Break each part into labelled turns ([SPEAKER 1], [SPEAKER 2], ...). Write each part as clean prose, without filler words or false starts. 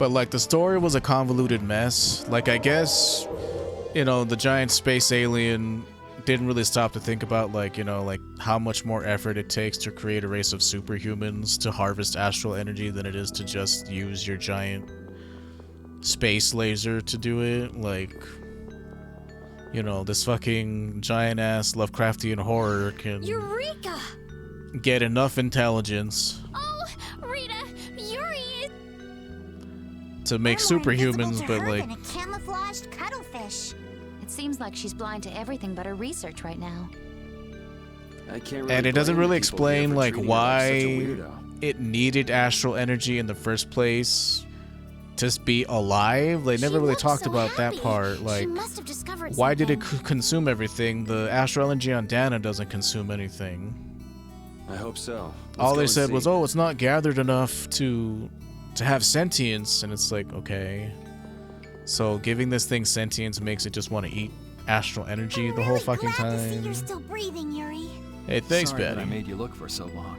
[SPEAKER 1] But like the story was a convoluted mess. Like I guess, you know, the giant space alien didn't really stop to think about like, you know, like how much more effort it takes to create a race of superhumans to harvest astral energy than it is to just use your giant space laser to do it. Like, you know, this fucking giant ass Lovecraftian horror can
[SPEAKER 2] Eureka!
[SPEAKER 1] get enough intelligence
[SPEAKER 2] Rita, Yuri!
[SPEAKER 1] to make superhumans, but like
[SPEAKER 3] a camouflaged cuttlefish.
[SPEAKER 4] It seems like she's blind to everything but her research right now.
[SPEAKER 5] I can't really
[SPEAKER 1] and it doesn't
[SPEAKER 5] blame
[SPEAKER 1] really
[SPEAKER 5] people here
[SPEAKER 1] explain
[SPEAKER 5] for
[SPEAKER 1] like
[SPEAKER 5] treating her like such a
[SPEAKER 1] why
[SPEAKER 5] weirdo.
[SPEAKER 1] it needed astral energy in the first place to be alive. They never really talked about that part. Like,
[SPEAKER 3] She must have discovered
[SPEAKER 1] why did it
[SPEAKER 3] something.
[SPEAKER 1] consume everything? The astral energy on Dana doesn't consume anything.
[SPEAKER 5] I hope so.
[SPEAKER 1] All
[SPEAKER 5] Let's go
[SPEAKER 1] they
[SPEAKER 5] and
[SPEAKER 1] said
[SPEAKER 5] see.
[SPEAKER 1] was, oh, it's not gathered enough to have sentience, and it's like, okay. So giving this thing sentience makes it just want to eat astral energy
[SPEAKER 3] I'm
[SPEAKER 1] the whole
[SPEAKER 3] really
[SPEAKER 1] fucking
[SPEAKER 3] glad to see
[SPEAKER 1] time.
[SPEAKER 3] you're still breathing, Yuri.
[SPEAKER 1] Hey, thanks,
[SPEAKER 6] Sorry that I
[SPEAKER 1] Betty.
[SPEAKER 6] made you look for so long.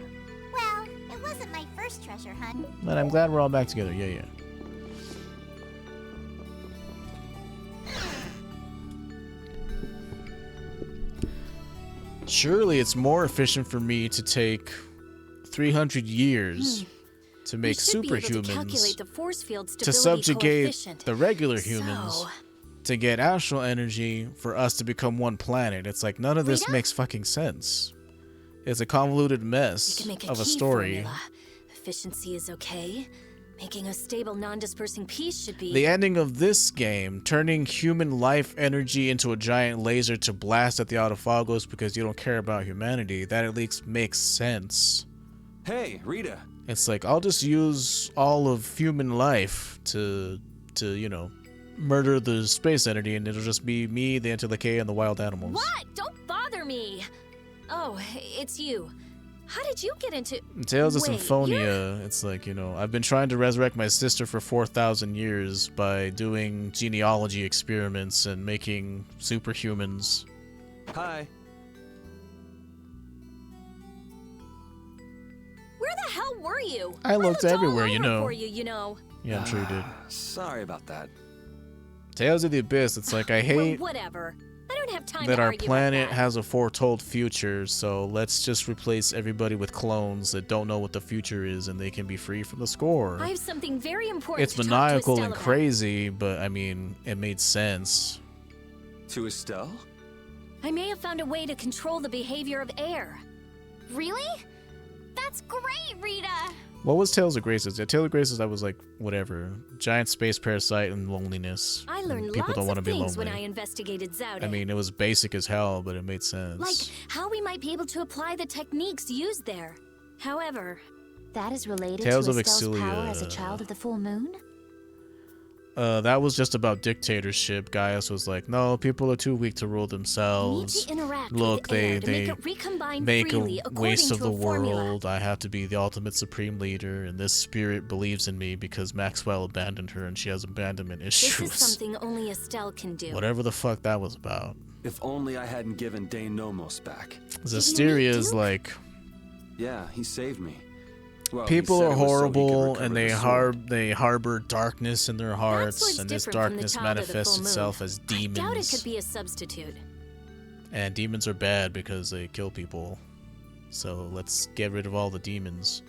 [SPEAKER 3] Well, it wasn't my first treasure hunt.
[SPEAKER 1] But I'm glad we're all back together. Yeah, yeah. Surely it's more efficient for me to take 300 years to make
[SPEAKER 2] we should be able to calculate
[SPEAKER 1] superhumans
[SPEAKER 2] the force field
[SPEAKER 1] to
[SPEAKER 2] stability
[SPEAKER 1] subjugate
[SPEAKER 2] coefficient.
[SPEAKER 1] the regular humans
[SPEAKER 2] So,
[SPEAKER 1] to get astral energy for us to become one planet. It's like none of this
[SPEAKER 2] Rita?
[SPEAKER 1] makes fucking sense. It's a convoluted
[SPEAKER 2] you
[SPEAKER 1] mess
[SPEAKER 2] can make
[SPEAKER 1] of a
[SPEAKER 2] key
[SPEAKER 1] story.
[SPEAKER 2] formula. Efficiency is okay. Making a stable, non-dispersing piece should be...
[SPEAKER 1] The ending of this game, turning human life energy into a giant laser to blast at the Autophagos because you don't care about humanity, that at least makes sense.
[SPEAKER 5] Hey, Rita.
[SPEAKER 1] It's like, I'll just use all of human life to you know, murder the space entity, and it'll just be me, the Antilochaea, and the wild animals.
[SPEAKER 2] What? Don't bother me! Oh, it's you. How did you get into...
[SPEAKER 1] In Tales of
[SPEAKER 2] Wait,
[SPEAKER 1] Symphonia, it's like, you know, I've been trying to resurrect my sister for 4,000 years by doing genealogy experiments and making superhumans.
[SPEAKER 5] Hi.
[SPEAKER 2] Where the hell were you?
[SPEAKER 1] I looked
[SPEAKER 2] all
[SPEAKER 1] everywhere, you
[SPEAKER 2] over
[SPEAKER 1] know.
[SPEAKER 2] For you, you know.
[SPEAKER 1] Yeah, I'm sure you did.
[SPEAKER 5] Sorry about that.
[SPEAKER 1] Tales of the Abyss, it's like, I hate
[SPEAKER 2] Well, whatever. I don't have time
[SPEAKER 1] that
[SPEAKER 2] to
[SPEAKER 1] our
[SPEAKER 2] argue
[SPEAKER 1] planet
[SPEAKER 2] about that.
[SPEAKER 1] has a foretold future, so let's just replace everybody with clones that don't know what the future is and they can be free from the score.
[SPEAKER 2] I have something very important
[SPEAKER 1] It's
[SPEAKER 2] to talk to
[SPEAKER 1] maniacal
[SPEAKER 2] Estelle
[SPEAKER 1] and
[SPEAKER 2] about.
[SPEAKER 1] crazy, but I mean, it made sense.
[SPEAKER 5] To Estelle?
[SPEAKER 2] I may have found a way to control the behavior of air.
[SPEAKER 3] Really? That's great, Rita!
[SPEAKER 1] What was Tales of Graces? Yeah, Tales of Graces, I was like, whatever. Giant space parasite and loneliness.
[SPEAKER 2] I
[SPEAKER 1] and
[SPEAKER 2] learned
[SPEAKER 1] people
[SPEAKER 2] lots
[SPEAKER 1] don't want to
[SPEAKER 2] of
[SPEAKER 1] be
[SPEAKER 2] things
[SPEAKER 1] lonely.
[SPEAKER 2] when I investigated Zaude.
[SPEAKER 1] I mean, it was basic as hell, but it made sense.
[SPEAKER 2] like how we might be able to apply the techniques used there. However,
[SPEAKER 4] That is related
[SPEAKER 1] Tales
[SPEAKER 4] to
[SPEAKER 1] of
[SPEAKER 4] Estelle's power
[SPEAKER 1] Exilia.
[SPEAKER 4] as a child of the full moon?
[SPEAKER 1] That was just about dictatorship. Gaius was like, no, people are too weak to rule
[SPEAKER 2] we need
[SPEAKER 1] themselves.
[SPEAKER 2] to interact
[SPEAKER 1] Look,
[SPEAKER 2] with air to
[SPEAKER 1] they
[SPEAKER 2] make it recombine
[SPEAKER 1] make
[SPEAKER 2] freely
[SPEAKER 1] a
[SPEAKER 2] according
[SPEAKER 1] waste of
[SPEAKER 2] to
[SPEAKER 1] the
[SPEAKER 2] a formula.
[SPEAKER 1] world. I have to be the ultimate supreme leader, and this spirit believes in me because Maxwell abandoned her and she has abandonment
[SPEAKER 2] This
[SPEAKER 1] issues.
[SPEAKER 2] is something only Estelle can do.
[SPEAKER 1] Whatever the fuck that was about.
[SPEAKER 5] If only I hadn't given Dane Nomos back.
[SPEAKER 1] Zestiria is
[SPEAKER 2] Duke?
[SPEAKER 1] like,
[SPEAKER 5] Yeah, he saved me. Well, he
[SPEAKER 1] people
[SPEAKER 5] said
[SPEAKER 1] are
[SPEAKER 5] it was so he could
[SPEAKER 1] horrible
[SPEAKER 5] recover
[SPEAKER 1] and
[SPEAKER 5] the
[SPEAKER 1] they
[SPEAKER 5] sword.
[SPEAKER 1] harbor darkness in their hearts,
[SPEAKER 2] what's
[SPEAKER 1] and this
[SPEAKER 2] different from the
[SPEAKER 1] darkness
[SPEAKER 2] child of the
[SPEAKER 1] manifests
[SPEAKER 2] full moon.
[SPEAKER 1] itself as demons.
[SPEAKER 2] I doubt it could be a substitute.
[SPEAKER 1] And demons are bad because they kill people. So let's get rid of all the demons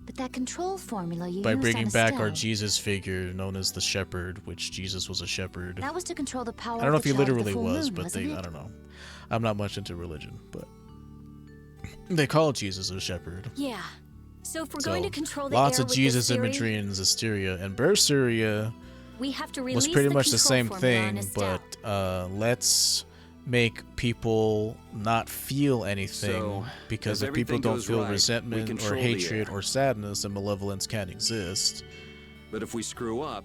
[SPEAKER 4] But that control formula you
[SPEAKER 1] by
[SPEAKER 4] used
[SPEAKER 1] bringing
[SPEAKER 4] on
[SPEAKER 1] back our
[SPEAKER 4] Estelle,
[SPEAKER 1] Jesus figure known as the Shepherd, which Jesus was a shepherd.
[SPEAKER 4] that was to control the power
[SPEAKER 1] I don't know
[SPEAKER 4] of
[SPEAKER 1] if
[SPEAKER 4] the
[SPEAKER 1] he
[SPEAKER 4] child of the
[SPEAKER 1] literally
[SPEAKER 4] full
[SPEAKER 1] was,
[SPEAKER 4] moon,
[SPEAKER 1] but
[SPEAKER 4] wasn't
[SPEAKER 1] they,
[SPEAKER 4] it?
[SPEAKER 1] I don't know. I'm not much into religion, but they call Jesus a shepherd.
[SPEAKER 2] Yeah. So if we're
[SPEAKER 1] So,
[SPEAKER 2] going to control the
[SPEAKER 1] lots
[SPEAKER 2] air
[SPEAKER 1] of
[SPEAKER 2] with
[SPEAKER 1] Jesus
[SPEAKER 2] this theory,
[SPEAKER 1] imagery in Zestiria, and Berseria
[SPEAKER 2] we have to release
[SPEAKER 1] was pretty much the
[SPEAKER 2] control
[SPEAKER 1] same
[SPEAKER 2] formula on
[SPEAKER 1] thing,
[SPEAKER 2] Estelle.
[SPEAKER 1] but let's make people not feel anything,
[SPEAKER 5] So,
[SPEAKER 1] because
[SPEAKER 5] if
[SPEAKER 1] if people
[SPEAKER 5] everything
[SPEAKER 1] don't
[SPEAKER 5] goes
[SPEAKER 1] feel
[SPEAKER 5] right, we
[SPEAKER 1] resentment or
[SPEAKER 5] control the
[SPEAKER 1] hatred
[SPEAKER 5] air.
[SPEAKER 1] or sadness, then malevolence can't exist.
[SPEAKER 5] But if we screw up,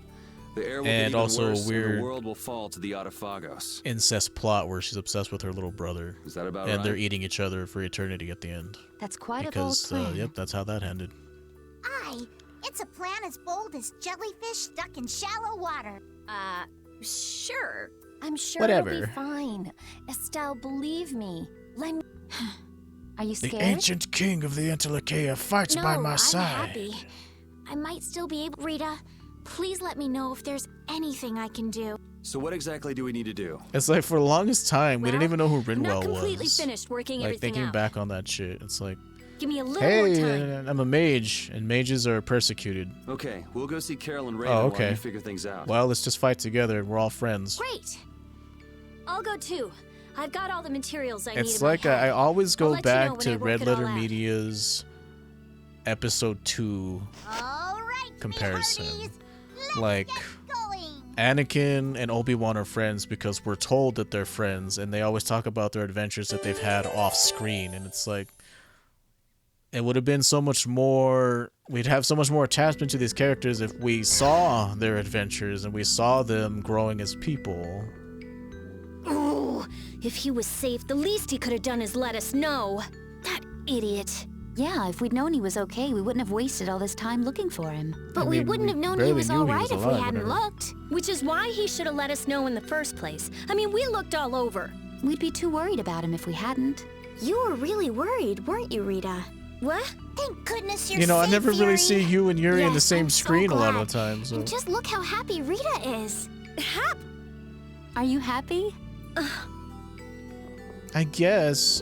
[SPEAKER 5] the air will
[SPEAKER 1] And
[SPEAKER 5] get even
[SPEAKER 1] also a
[SPEAKER 5] worse and
[SPEAKER 1] weird-
[SPEAKER 5] the world will fall to the Autophagos.
[SPEAKER 1] Incest plot where she's obsessed with her little brother,
[SPEAKER 5] Is that about
[SPEAKER 1] and
[SPEAKER 5] right?
[SPEAKER 1] they're eating each other for eternity at the end.
[SPEAKER 4] That's quite a bold
[SPEAKER 1] Because,
[SPEAKER 4] plan.
[SPEAKER 1] yep, that's how that ended.
[SPEAKER 3] It's a plan as bold as jellyfish stuck in shallow water.
[SPEAKER 2] Sure. I'm sure
[SPEAKER 1] Whatever.
[SPEAKER 2] it'll be fine. Estelle, believe me. Let me...
[SPEAKER 4] Are you
[SPEAKER 1] The
[SPEAKER 4] scared?
[SPEAKER 1] ancient king of the Antilochaea fights
[SPEAKER 3] No,
[SPEAKER 1] by my
[SPEAKER 3] I'm
[SPEAKER 1] side.
[SPEAKER 3] happy. I might still be able... Rita, Please let me know if there's anything I can do.
[SPEAKER 5] So what exactly do we need to do?
[SPEAKER 1] It's like for the longest time, we didn't
[SPEAKER 2] Well,
[SPEAKER 1] even know who
[SPEAKER 2] I'm not
[SPEAKER 1] Rinwell
[SPEAKER 2] completely
[SPEAKER 1] was.
[SPEAKER 2] finished working
[SPEAKER 1] Like
[SPEAKER 2] everything
[SPEAKER 1] thinking
[SPEAKER 2] out.
[SPEAKER 1] back on that shit, it's like,
[SPEAKER 2] Give me a little more
[SPEAKER 1] hey,
[SPEAKER 2] time.
[SPEAKER 1] I'm a mage, and mages are persecuted.
[SPEAKER 5] Okay, we'll go see Carol and Raven
[SPEAKER 1] Oh,
[SPEAKER 5] while
[SPEAKER 1] okay.
[SPEAKER 5] you figure things out.
[SPEAKER 1] Well, let's just fight together. We're all friends.
[SPEAKER 2] Great. I'll go too. I've got all the materials I need.
[SPEAKER 1] It's
[SPEAKER 2] in my
[SPEAKER 1] like
[SPEAKER 2] head.
[SPEAKER 1] I always
[SPEAKER 2] I'll
[SPEAKER 1] go
[SPEAKER 2] let you know
[SPEAKER 1] back
[SPEAKER 2] when I
[SPEAKER 1] to
[SPEAKER 2] work
[SPEAKER 1] Red
[SPEAKER 2] it all
[SPEAKER 1] Letter
[SPEAKER 2] out.
[SPEAKER 1] Media's episode 2
[SPEAKER 3] All right,
[SPEAKER 1] comparison.
[SPEAKER 3] me hearties, let's
[SPEAKER 1] Like,
[SPEAKER 3] get going.
[SPEAKER 1] Anakin and Obi-Wan are friends because we're told that they're friends, and they always talk about their adventures that they've had off screen, and it's like, it would have been so much more, we'd have so much more attachment to these characters if we saw their adventures and we saw them growing as people.
[SPEAKER 2] Ooh, if he was safe, the least he could have done is let us know. That idiot.
[SPEAKER 4] Yeah, if we'd known he was okay, we wouldn't have wasted all this time looking for him.
[SPEAKER 2] But
[SPEAKER 1] I
[SPEAKER 2] we
[SPEAKER 1] mean,
[SPEAKER 2] wouldn't
[SPEAKER 1] we
[SPEAKER 2] have known he
[SPEAKER 1] barely
[SPEAKER 2] was
[SPEAKER 1] knew
[SPEAKER 2] all
[SPEAKER 1] he
[SPEAKER 2] right
[SPEAKER 1] was
[SPEAKER 2] if we
[SPEAKER 1] alive
[SPEAKER 2] hadn't
[SPEAKER 1] whenever-
[SPEAKER 2] looked. Which is why he should have let us know in the first place. I mean, we looked all over.
[SPEAKER 4] We'd be too worried about him if we hadn't.
[SPEAKER 3] You were really worried, weren't you, Rita?
[SPEAKER 2] What?
[SPEAKER 3] Thank goodness you're
[SPEAKER 1] You know, I
[SPEAKER 3] safe,
[SPEAKER 1] never really
[SPEAKER 3] Yuri.
[SPEAKER 1] see you and Yuri in the
[SPEAKER 3] Yes,
[SPEAKER 1] same
[SPEAKER 3] I'm so
[SPEAKER 1] screen a lot of
[SPEAKER 3] glad.
[SPEAKER 1] the time, so.
[SPEAKER 3] And just look how happy Rita is.
[SPEAKER 2] Hap?
[SPEAKER 4] Are you happy?
[SPEAKER 1] I guess,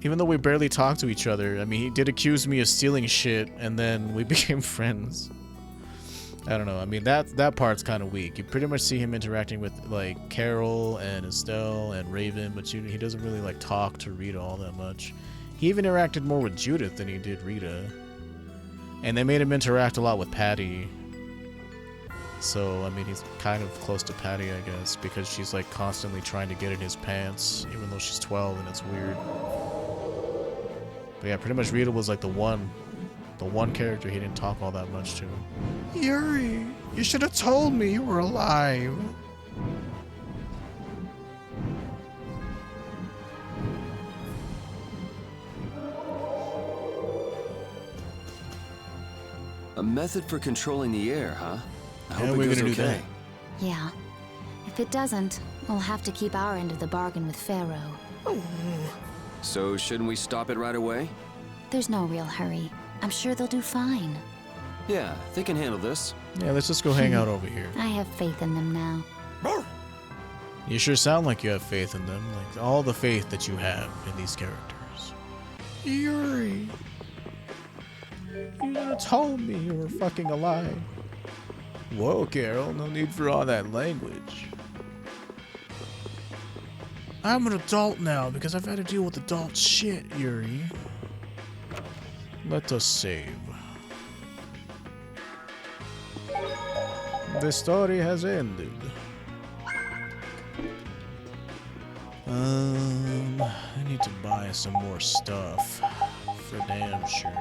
[SPEAKER 1] even though we barely talk to each other, I mean, he did accuse me of stealing shit, and then we became friends. I don't know. I mean, that part's kind of weak. You pretty much see him interacting with like Carol and Estelle and Raven, but he doesn't really like talk to Rita all that much. He even interacted more with Judith than he did Rita, and they made him interact a lot with Patty. So I mean, he's kind of close to Patty, I guess, because she's like constantly trying to get in his pants, even though she's 12, and it's weird. But yeah, pretty much Rita was like the one character he didn't talk all that much to. Yuri, you should have told me you were alive.
[SPEAKER 5] A method for controlling the air, huh? I
[SPEAKER 1] Yeah,
[SPEAKER 5] hope
[SPEAKER 1] we're
[SPEAKER 5] it goes
[SPEAKER 1] gonna do
[SPEAKER 5] okay.
[SPEAKER 1] that.
[SPEAKER 4] Yeah. If it doesn't, we'll have to keep our end of the bargain with Pharaoh.
[SPEAKER 5] So shouldn't we stop it right away?
[SPEAKER 4] There's no real hurry. I'm sure they'll do fine.
[SPEAKER 5] Yeah, they can handle this.
[SPEAKER 1] Yeah, let's just go hang out over here.
[SPEAKER 4] I have faith in them now.
[SPEAKER 1] You sure sound like you have faith in them, like all the faith that you have in these characters. Yuri, you should have told me you were fucking alive. Whoa, Carol, no need for all that language. I'm an adult now because I've had to deal with adult shit, Yuri. Let us save. The story has ended. I need to buy some more stuff, for damn sure.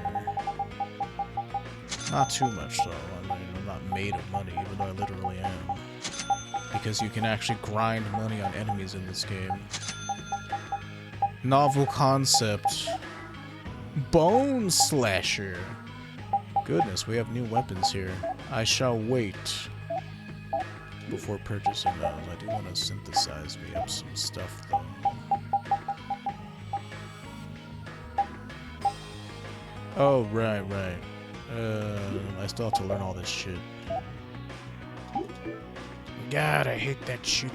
[SPEAKER 1] Not too much though, I mean, I'm not made of money, even though I literally am. Because you can actually grind money on enemies in this game. Novel concept. Bone Slasher. Goodness, we have new weapons here. I shall wait before purchasing those. I do want to synthesize me up some stuff though. Oh, right. I still have to learn all this shit. God, I hate that shit.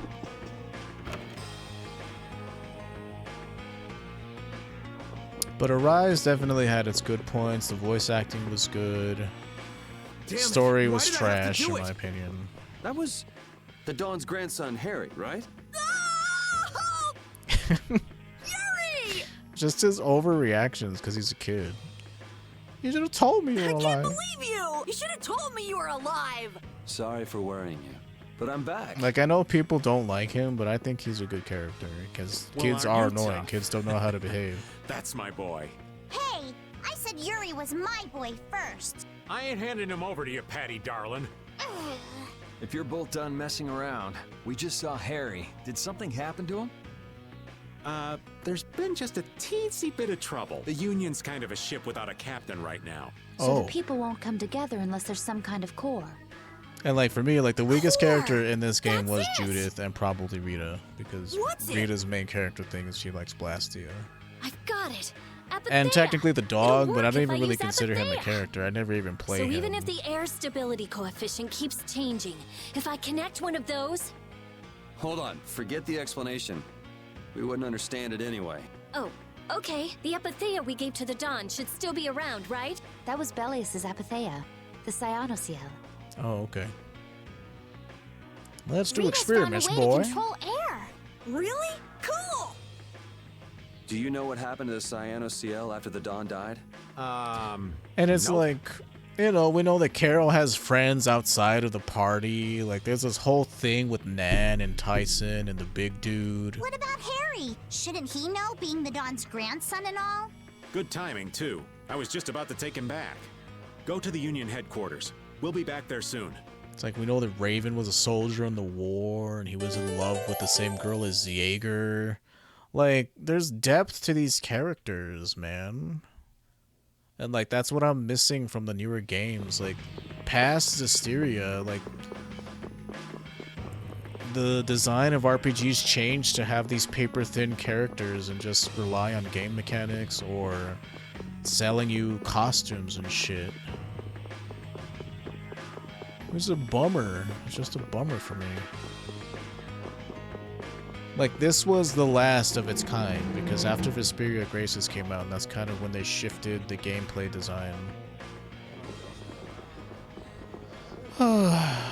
[SPEAKER 1] But Arise definitely had its good points. The voice acting was good.
[SPEAKER 5] Damn,
[SPEAKER 1] Story
[SPEAKER 5] why
[SPEAKER 1] was
[SPEAKER 5] did I have
[SPEAKER 1] trash,
[SPEAKER 5] to
[SPEAKER 1] in
[SPEAKER 5] do
[SPEAKER 1] my
[SPEAKER 5] it?
[SPEAKER 1] opinion.
[SPEAKER 5] That was the Dawn's grandson, Harry, right?
[SPEAKER 2] Yuri!
[SPEAKER 1] Just his overreactions because he's a kid. You should have told me you were
[SPEAKER 2] I
[SPEAKER 1] alive.
[SPEAKER 2] can't believe you! You should have told me you were alive!
[SPEAKER 5] Sorry for worrying you, but I'm back.
[SPEAKER 1] Like, I know people don't like him, but I think he's a good character because
[SPEAKER 6] Well,
[SPEAKER 1] kids
[SPEAKER 6] aren't
[SPEAKER 1] are
[SPEAKER 6] you
[SPEAKER 1] annoying.
[SPEAKER 6] tough?
[SPEAKER 1] Kids don't know how to behave.
[SPEAKER 6] That's my boy.
[SPEAKER 3] Hey, I said Yuri was my boy first.
[SPEAKER 6] I ain't handing him over to you, Patty, darling.
[SPEAKER 5] If you're both done messing around, we just saw Harry. Did something happen to him?
[SPEAKER 6] There's been just a teensy bit of trouble. The Union's kind of a ship without a captain right now.
[SPEAKER 4] So
[SPEAKER 1] Oh.
[SPEAKER 4] the people won't come together unless there's some kind of core.
[SPEAKER 1] And like for me, like the weakest
[SPEAKER 3] Core!
[SPEAKER 1] character in this game was
[SPEAKER 3] That's it!
[SPEAKER 1] Judith and probably Rita because
[SPEAKER 2] What's it?
[SPEAKER 1] Rita's main character thing is she likes Blastia.
[SPEAKER 2] I've got it!
[SPEAKER 1] And technically the dog, but I don't
[SPEAKER 2] work if
[SPEAKER 1] even
[SPEAKER 2] I
[SPEAKER 1] really
[SPEAKER 2] use
[SPEAKER 1] consider him a
[SPEAKER 2] Apatheia.
[SPEAKER 1] character. I never even played
[SPEAKER 2] So
[SPEAKER 1] him.
[SPEAKER 2] even if the air stability coefficient keeps changing, if I connect one of those...
[SPEAKER 7] Hold on, forget the explanation. We wouldn't understand it anyway.
[SPEAKER 2] Oh, okay. The Apatheia we gave to the Dawn should still be around, right?
[SPEAKER 4] That was Belius's Apatheia, the Cyanosael.
[SPEAKER 1] Oh, okay. Let's do
[SPEAKER 3] Rita's
[SPEAKER 1] experiments,
[SPEAKER 3] found a way
[SPEAKER 1] boy.
[SPEAKER 3] to control air.
[SPEAKER 8] Really? Cool!
[SPEAKER 7] Do you know what happened to the Cyanosael after the Dawn died?
[SPEAKER 1] And it's
[SPEAKER 6] Nope.
[SPEAKER 1] like, you know, we know that Carol has friends outside of the party. Like, there's this whole thing with Nan and Tyson and the big dude.
[SPEAKER 3] What about Harry? Shouldn't he know, being the Dawn's grandson and all?
[SPEAKER 6] Good timing, too. I was just about to take him back. Go to the Union headquarters. We'll be back there soon.
[SPEAKER 1] It's like we know that Raven was a soldier in the war and he was in love with the same girl as Jaeger. Like, there's depth to these characters, man. And, like, that's what I'm missing from the newer games. Like, past Zestiria, like, the design of RPGs changed to have these paper-thin characters and just rely on game mechanics or selling you costumes and shit. It's a bummer. It's just a bummer for me. Like, this was the last of its kind, because after Vesperia Graces came out, and that's kind of when they shifted the gameplay design.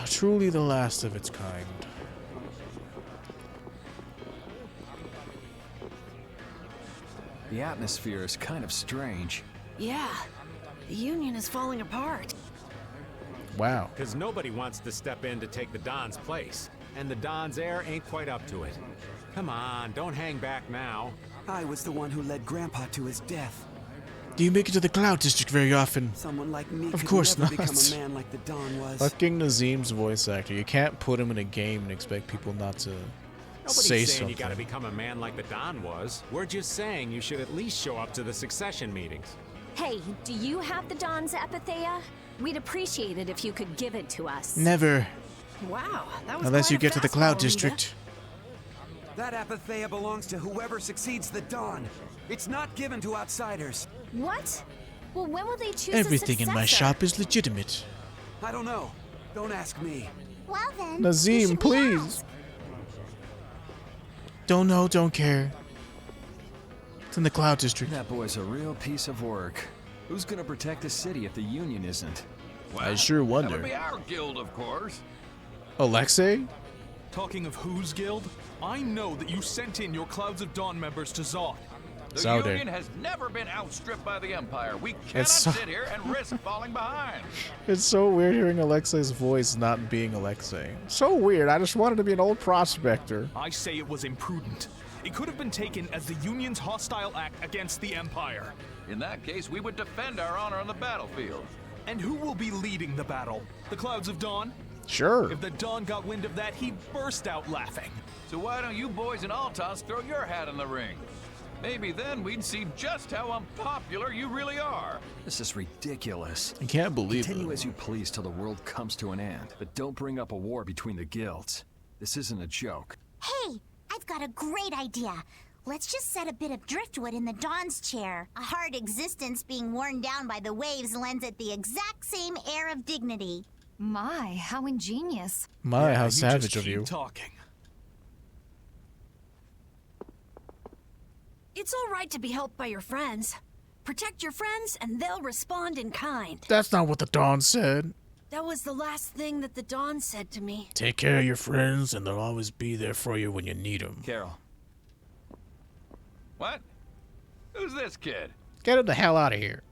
[SPEAKER 1] Truly the last of its kind.
[SPEAKER 5] The atmosphere is kind of strange.
[SPEAKER 8] Yeah, the Union is falling apart.
[SPEAKER 1] Wow.
[SPEAKER 6] Because nobody wants to step in to take the Don's place. And the Don's heir ain't quite up to it. Come on, don't hang back now.
[SPEAKER 9] I was the one who led Grandpa to his death.
[SPEAKER 1] Do you make it to the Cloud District very often?
[SPEAKER 9] Someone like me
[SPEAKER 1] Of
[SPEAKER 9] could
[SPEAKER 1] course
[SPEAKER 9] never
[SPEAKER 1] not.
[SPEAKER 9] become a man like the Don was.
[SPEAKER 1] Fucking Nazeem's voice actor. You can't put him in a game and expect people not to
[SPEAKER 6] Nobody's
[SPEAKER 1] say
[SPEAKER 6] saying
[SPEAKER 1] something.
[SPEAKER 6] you gotta become a man like the Don was. We're just saying you should at least show up to the succession meetings.
[SPEAKER 2] Hey, do you have the Dawn's Apatheia? We'd appreciate it if you could give it to us.
[SPEAKER 1] Never.
[SPEAKER 8] Wow, that was
[SPEAKER 1] Unless
[SPEAKER 8] quite
[SPEAKER 1] you
[SPEAKER 8] a
[SPEAKER 1] get to the
[SPEAKER 8] fastball,
[SPEAKER 1] Cloud
[SPEAKER 8] Rita.
[SPEAKER 1] District.
[SPEAKER 9] That Apatheia belongs to whoever succeeds the Don. It's not given to outsiders.
[SPEAKER 2] What? Well, when will they choose
[SPEAKER 1] Everything
[SPEAKER 2] a
[SPEAKER 1] in my
[SPEAKER 2] successor?
[SPEAKER 1] shop is legitimate.
[SPEAKER 9] I don't know. Don't ask me.
[SPEAKER 3] Well then,
[SPEAKER 1] Nazeem,
[SPEAKER 3] who should we
[SPEAKER 1] please.
[SPEAKER 3] ask?
[SPEAKER 1] Don't know, don't care. It's in the Cloud District.
[SPEAKER 5] That boy's a real piece of work. Who's gonna protect the city if the Union isn't?
[SPEAKER 1] I sure
[SPEAKER 10] That would
[SPEAKER 1] wonder.
[SPEAKER 10] be our guild, of course.
[SPEAKER 1] Alexei?
[SPEAKER 11] Talking of whose guild, I know that you sent in your Clouds of Dawn members to Zod.
[SPEAKER 10] The
[SPEAKER 1] Zauder.
[SPEAKER 10] Union has never been outstripped by the Empire. We cannot
[SPEAKER 1] It's so-
[SPEAKER 10] sit here and risk falling behind.
[SPEAKER 1] It's so weird hearing Alexei's voice not being Alexei. So weird. I just wanted to be an old prospector.
[SPEAKER 11] I say it was imprudent. It could have been taken as the Union's hostile act against the Empire.
[SPEAKER 10] In that case, we would defend our honor on the battlefield.
[SPEAKER 11] And who will be leading the battle? The Clouds of Dawn?
[SPEAKER 1] Sure.
[SPEAKER 11] If the Dawn got wind of that, he'd burst out laughing.
[SPEAKER 10] So why don't you boys in Altos throw your hat in the ring? Maybe then we'd see just how unpopular you really are.
[SPEAKER 5] This is ridiculous.
[SPEAKER 1] I can't believe
[SPEAKER 5] Continue
[SPEAKER 1] it.
[SPEAKER 5] as you please till the world comes to an end, but don't bring up a war between the guilds. This isn't a joke.
[SPEAKER 3] Hey, I've got a great idea. Let's just set a bit of driftwood in the Dawn's chair. A hard existence being worn down by the waves lends it the exact same air of dignity.
[SPEAKER 4] My, how ingenious.
[SPEAKER 1] My, how
[SPEAKER 11] You
[SPEAKER 1] savage
[SPEAKER 11] just
[SPEAKER 1] of
[SPEAKER 11] keep
[SPEAKER 1] you.
[SPEAKER 11] talking.
[SPEAKER 8] It's all right to be helped by your friends. Protect your friends, and they'll respond in kind.
[SPEAKER 1] That's not what the Dawn said.
[SPEAKER 8] That was the last thing that the Dawn said to me.
[SPEAKER 1] Take care of your friends, and they'll always be there for you when you need them.
[SPEAKER 5] Carol.
[SPEAKER 10] What? Who's this kid?
[SPEAKER 1] Get him the hell out of here.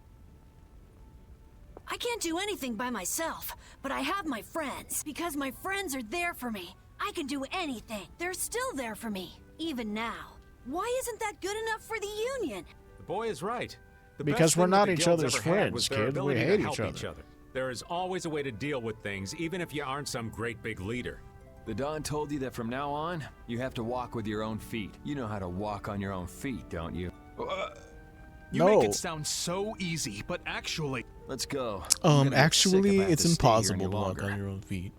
[SPEAKER 8] I can't do anything by myself, but I have my friends. Because my friends are there for me. I can do anything. They're still there for me, even now. Why isn't that good enough for the Union?
[SPEAKER 6] The boy is right. The
[SPEAKER 1] Because
[SPEAKER 6] best
[SPEAKER 1] we're
[SPEAKER 6] thing that
[SPEAKER 1] not
[SPEAKER 6] the
[SPEAKER 1] each
[SPEAKER 6] guilds
[SPEAKER 1] other's
[SPEAKER 6] ever had
[SPEAKER 1] friends,
[SPEAKER 6] was their
[SPEAKER 1] kid. We
[SPEAKER 6] ability to
[SPEAKER 1] hate
[SPEAKER 6] help
[SPEAKER 1] each other.
[SPEAKER 6] There is always a way to deal with things, even if you aren't some great big leader.
[SPEAKER 5] The Don told you that from now on, you have to walk with your own feet. You know how to walk on your own feet, don't you?
[SPEAKER 11] You
[SPEAKER 1] No.
[SPEAKER 11] make it sound so easy, but actually...
[SPEAKER 5] Let's go. I'm gonna get sick
[SPEAKER 1] Actually,
[SPEAKER 5] if I have
[SPEAKER 1] it's
[SPEAKER 5] to stay here
[SPEAKER 1] impossible
[SPEAKER 5] any
[SPEAKER 1] to walk
[SPEAKER 5] longer.
[SPEAKER 1] on your own feet.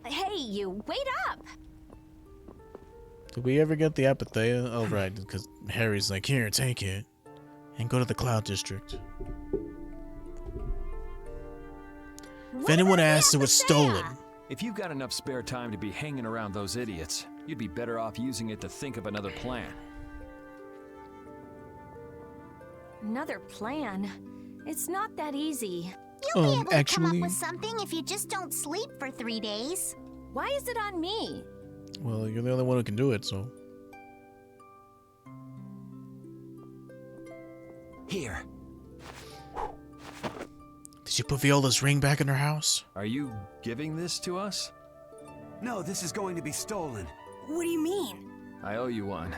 [SPEAKER 2] Hey, you, wait up!
[SPEAKER 1] Did we ever get the Apatheia? Oh, right, because Harry's like, here, take it. and go to the Cloud District. If anyone asks, it was stolen.
[SPEAKER 5] If you've got enough spare time to be hanging around those idiots, you'd be better off using it to think of another plan.
[SPEAKER 2] Another plan? It's not that easy.
[SPEAKER 3] You'll be able to come up with something if you just don't sleep for 3 days.
[SPEAKER 2] Why is it on me?
[SPEAKER 1] Well, you're the only one who can do it, so.
[SPEAKER 9] Here.
[SPEAKER 1] Did you put Viola's ring back in her house?
[SPEAKER 5] Are you giving this to us?
[SPEAKER 9] No, this is going to be stolen.
[SPEAKER 8] What do you mean?
[SPEAKER 5] I owe you one.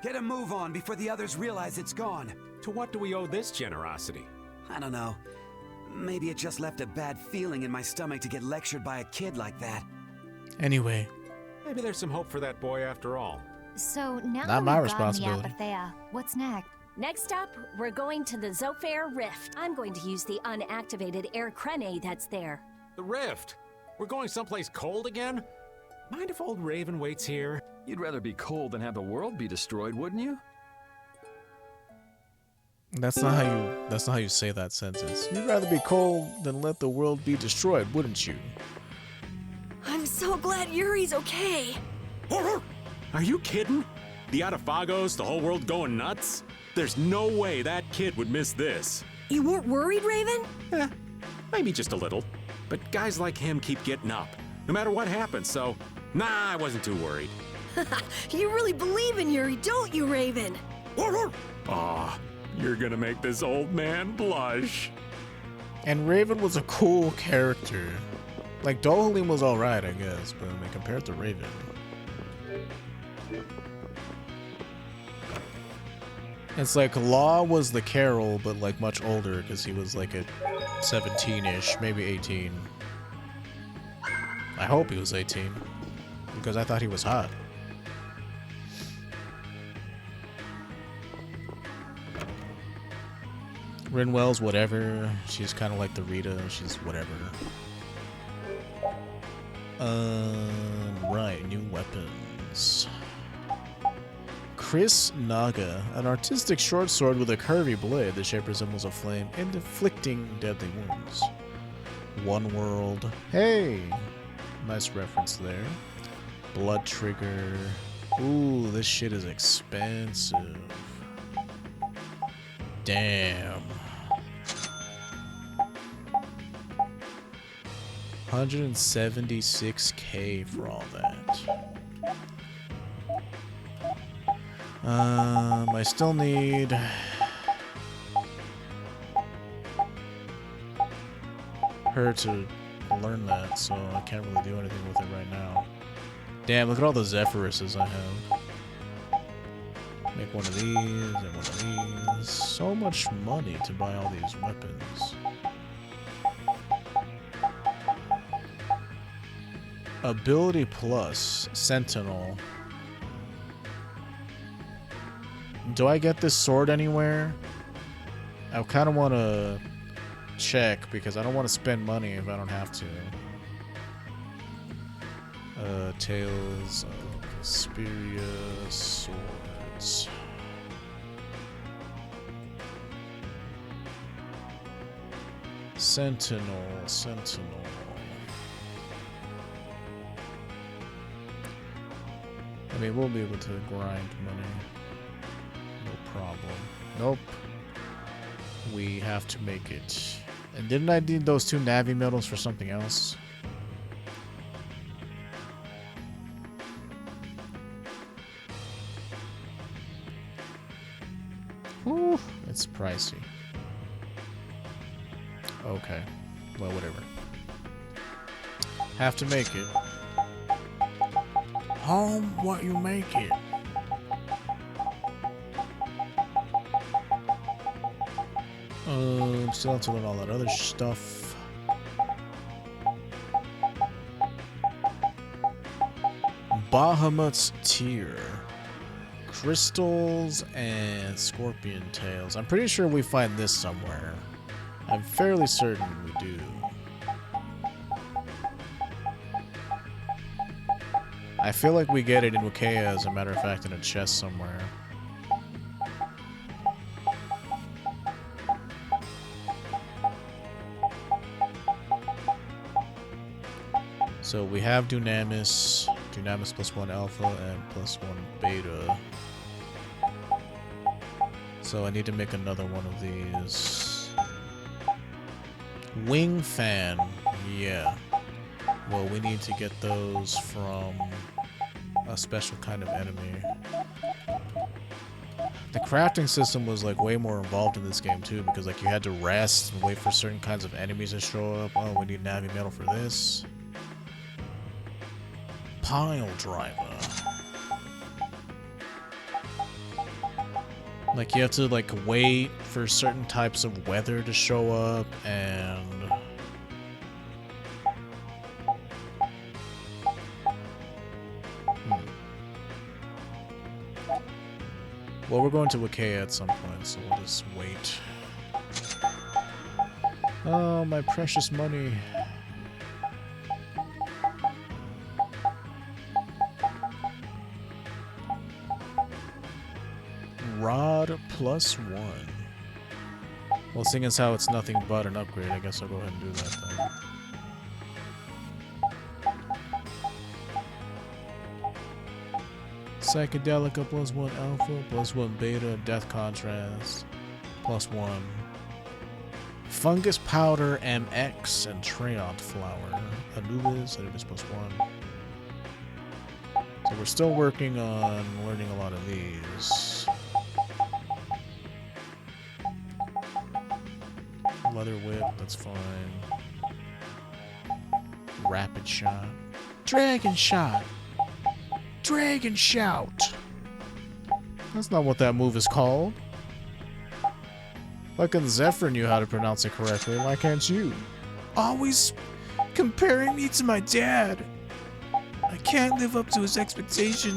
[SPEAKER 9] Get a move on before the others realize it's gone.
[SPEAKER 6] To what do we owe this generosity?
[SPEAKER 9] I don't know. Maybe it just left a bad feeling in my stomach to get lectured by a kid like that.
[SPEAKER 1] Anyway.
[SPEAKER 6] Maybe there's some hope for that boy after all.
[SPEAKER 4] So now
[SPEAKER 1] Not my responsibility.
[SPEAKER 4] What's next?
[SPEAKER 2] Next up, we're going to the Zofair Rift. I'm going to use the unactivated air crane that's there.
[SPEAKER 6] The Rift? We're going someplace cold again? Mind if old Raven waits here?
[SPEAKER 5] You'd rather be cold than have the world be destroyed, wouldn't you?
[SPEAKER 1] That's not how you say that sentence. You'd rather be cold than let the world be destroyed, wouldn't you?
[SPEAKER 8] I'm so glad Yuri's okay.
[SPEAKER 6] Are you kidding? The Adafagos, the whole world going nuts? There's no way that kid would miss this.
[SPEAKER 8] You weren't worried, Raven?
[SPEAKER 6] Maybe just a little. But guys like him keep getting up, no matter what happens, so nah, I wasn't too worried.
[SPEAKER 8] You really believe in Yuri, don't you, Raven?
[SPEAKER 6] Aw, you're gonna make this old man blush.
[SPEAKER 1] And Raven was a cool character. Like, Dohalim was alright, I guess, but I mean, compared to Raven. It's like Law was the Carol, but like much older, because he was like a 17-ish, maybe 18. I hope he was 18, because I thought he was hot. Rinwell's whatever. She's kind of like the Rita. She's whatever. Right, new weapons. Chris Naga, an artistic short sword with a curvy blade. The shape resembles a flame, inflicting deadly wounds. One World. Hey! Nice reference there. Blood Trigger. Ooh, this shit is expensive. Damn. 176k for all that. I still need her to learn that, so I can't really do anything with it right now. Damn, look at all the Zephyruses I have. Make one of these and one of these. So much money to buy all these weapons. Ability plus Sentinel. Do I get this sword anywhere? I kind of want to check because I don't want to spend money if I don't have to. Tales of Vesperia swords. Sentinel. I mean, we'll be able to grind money. No problem. Nope. We have to make it. And didn't I need those 2 Navi medals for something else? Whew, it's pricey. Okay. Well, whatever. Have to make it. Home, what you make it. Still have to learn all that other stuff. Bahamut's Tear. Crystals and scorpion tails. I'm pretty sure we find this somewhere. I'm fairly certain we do. I feel like we get it in Wikea, as a matter of fact, in a chest somewhere. So we have Dunamis. Dunamis +1 alpha and +1 beta. So I need to make another one of these. Wing fan. Yeah. Well, we need to get those from a special kind of enemy. The crafting system was like way more involved in this game too, because like you had to rest and wait for certain kinds of enemies to show up. Oh, we need Navi metal for this. Pile driver. Like you have to like wait for certain types of weather to show up and well, we're going to Wakea at some point, so we'll just wait. Oh, my precious money. Rod +1. Well, seeing as how it's nothing but an upgrade, I guess I'll go ahead and do that then. Psychedelica +1 alpha, +1 beta, death contrast, +1. Fungus powder MX and Treyont flower. Anubis, Anubis +1. So we're still working on learning a lot of these. Leather whip, that's fine. Rapid shot. Dragon shot! Dragon shout! That's not what that move is called. Fucking Zephyr knew how to pronounce it correctly, why can't you? Always comparing me to my dad. I can't live up to his expectations.